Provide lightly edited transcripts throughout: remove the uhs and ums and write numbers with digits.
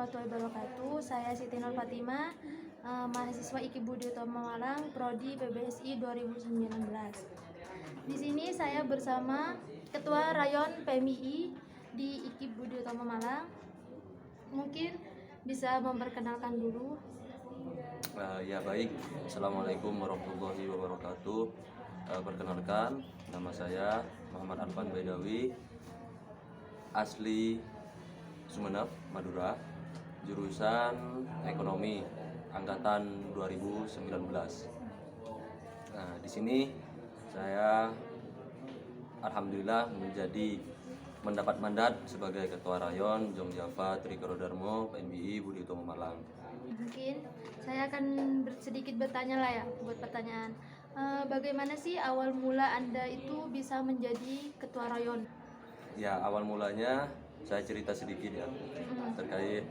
warahmatullahi wabarakatuh. Saya Siti Nur Fatimah, mahasiswa IKIP Budi Utomo Malang, Prodi PBSI 2019. Di sini saya bersama Ketua Rayon PMII di IKIP Budi Utomo Malang. Mungkin bisa memperkenalkan dulu. Ya baik, Assalamualaikum warahmatullahi wabarakatuh. Perkenalkan, nama saya Muhammad Arfan Baidawi, asli Sumeneb, Madura, jurusan Ekonomi, angkatan 2019. Nah, di sini saya alhamdulillah mendapat mandat sebagai Ketua Rayon Jongjava Trikodarmo PMII Budi Utomo Malang. Mungkin saya akan sedikit bertanya lah ya, buat pertanyaan. Bagaimana sih awal mula Anda itu bisa menjadi Ketua Rayon? Ya, awal mulanya saya cerita sedikit ya terkait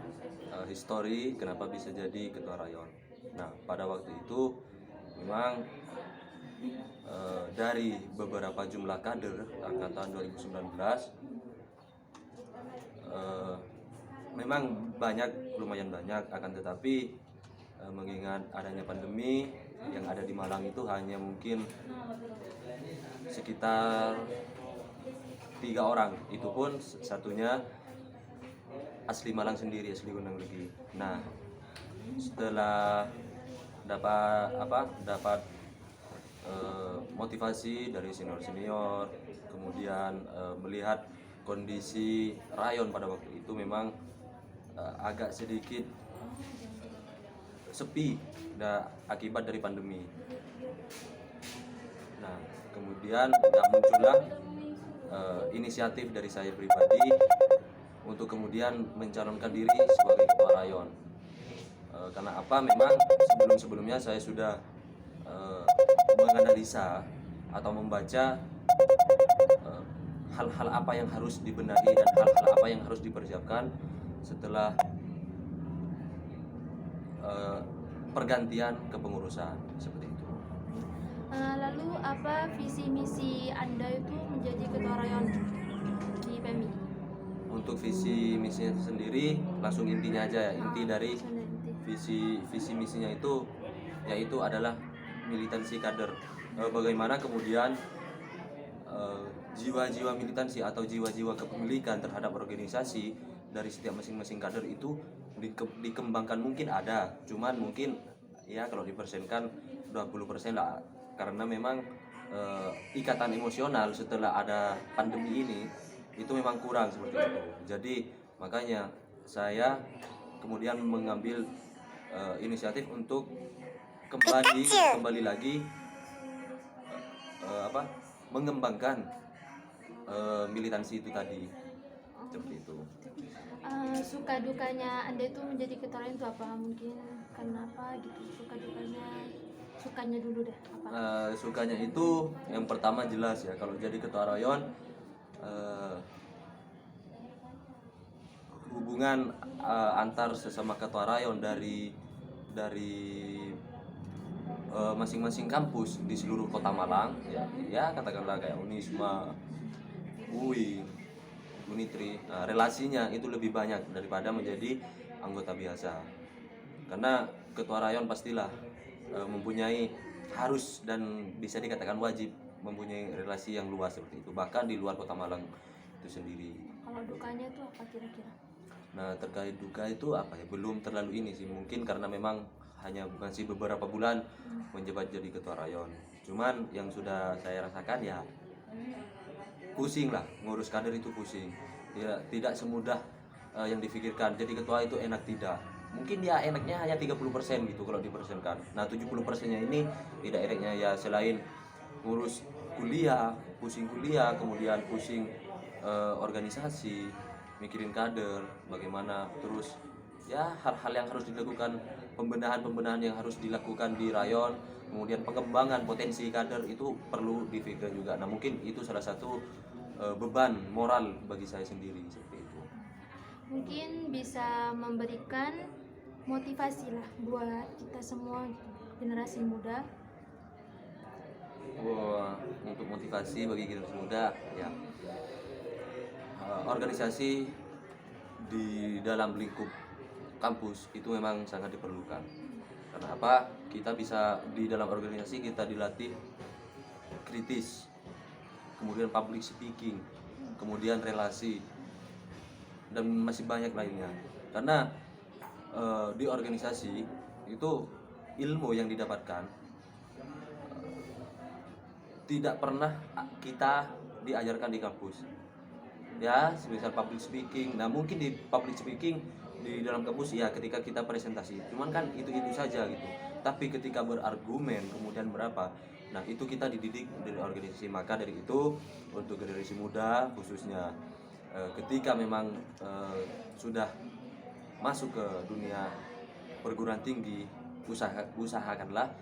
histori kenapa bisa jadi ketua rayon. Nah, pada waktu itu memang dari beberapa jumlah kader angkatan 2019 memang lumayan banyak, akan tetapi mengingat adanya pandemi yang ada di Malang itu hanya mungkin sekitar 3 orang, itu pun satunya asli Malang sendiri, asli Gunung Legi. Nah, setelah dapat motivasi dari senior, kemudian melihat kondisi rayon pada waktu itu memang agak sedikit sepi akibat dari pandemi. Nah, kemudian muncullah inisiatif dari saya pribadi untuk kemudian mencalonkan diri sebagai ketua rayon. Karena apa? Memang sebelumnya saya sudah menganalisa atau membaca hal-hal apa yang harus dibenahi dan hal-hal apa yang harus dipersiapkan setelah pergantian kepengurusan seperti itu. Lalu apa visi misi Anda itu menjadi Ketua Rayon di PMI? Untuk visi misinya sendiri langsung intinya aja ya. Inti dari visi misinya itu yaitu adalah militansi kader. Bagaimana kemudian jiwa-jiwa militansi atau jiwa-jiwa kepemilikan terhadap organisasi dari setiap masing-masing kader itu dikembangkan. Mungkin ada, cuman mungkin ya kalau dipersenkan 20% lah, karena memang ikatan emosional setelah ada pandemi ini itu memang kurang seperti itu. Jadi makanya saya kemudian mengambil inisiatif untuk kembali lagi mengembangkan militansi itu tadi, seperti itu. Suka dukanya Anda itu menjadi Ketua Rayon itu apa? Mungkin kenapa gitu? Suka dukanya, sukanya dulu deh. Apa? Sukanya itu yang pertama jelas ya, kalau jadi Ketua Rayon hubungan antar sesama Ketua Rayon dari masing-masing kampus di seluruh kota Malang ya katakanlah kayak Unisma, UI, Unitri, relasinya itu lebih banyak daripada menjadi anggota biasa. Karena Ketua Rayon pastilah harus dan bisa dikatakan wajib mempunyai relasi yang luas seperti itu, bahkan di luar kota Malang itu sendiri. Kalau dukanya itu apa kira-kira? Nah, terkait duka itu apa ya, belum terlalu ini sih, mungkin karena memang hanya masih beberapa bulan menjabat jadi ketua rayon. Cuman yang sudah saya rasakan ya pusing lah, ngurus kader itu pusing. Ya, tidak semudah yang difikirkan. Jadi ketua itu enak, tidak. Mungkin ya enaknya hanya 30% gitu kalau dipersenkan. Nah, 70%-nya ini tidak enaknya ya, selain ngurus kuliah, kemudian pusing organisasi, mikirin kader, bagaimana terus ya hal-hal yang harus dilakukan, pembenahan yang harus dilakukan di rayon, kemudian pengembangan potensi kader itu perlu dipikirkan juga. Nah, mungkin itu salah satu beban moral bagi saya sendiri seperti itu. Mungkin bisa memberikan motivasi lah buat kita semua generasi muda. Untuk motivasi bagi generasi muda ya, organisasi di dalam lingkup kampus itu memang sangat diperlukan. Karena apa? Kita bisa di dalam organisasi kita dilatih kritis, kemudian public speaking, kemudian relasi, dan masih banyak lainnya. Karena di organisasi itu ilmu yang didapatkan tidak pernah kita diajarkan di kampus. Ya, semisal public speaking. Nah, mungkin di public speaking di dalam kampus ya ketika kita presentasi. Cuman kan itu saja gitu. Tapi ketika berargumen kemudian berapa? Nah, itu kita dididik dari organisasi. Maka dari itu untuk generasi muda khususnya ketika memang sudah masuk ke dunia perguruan tinggi, usahakanlah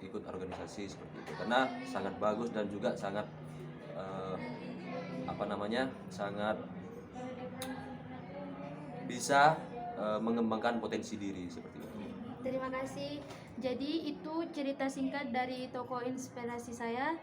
ikut organisasi seperti itu karena sangat bagus dan juga sangat sangat bisa mengembangkan potensi diri seperti itu. Terima kasih. Jadi itu cerita singkat dari tokoh inspirasi saya.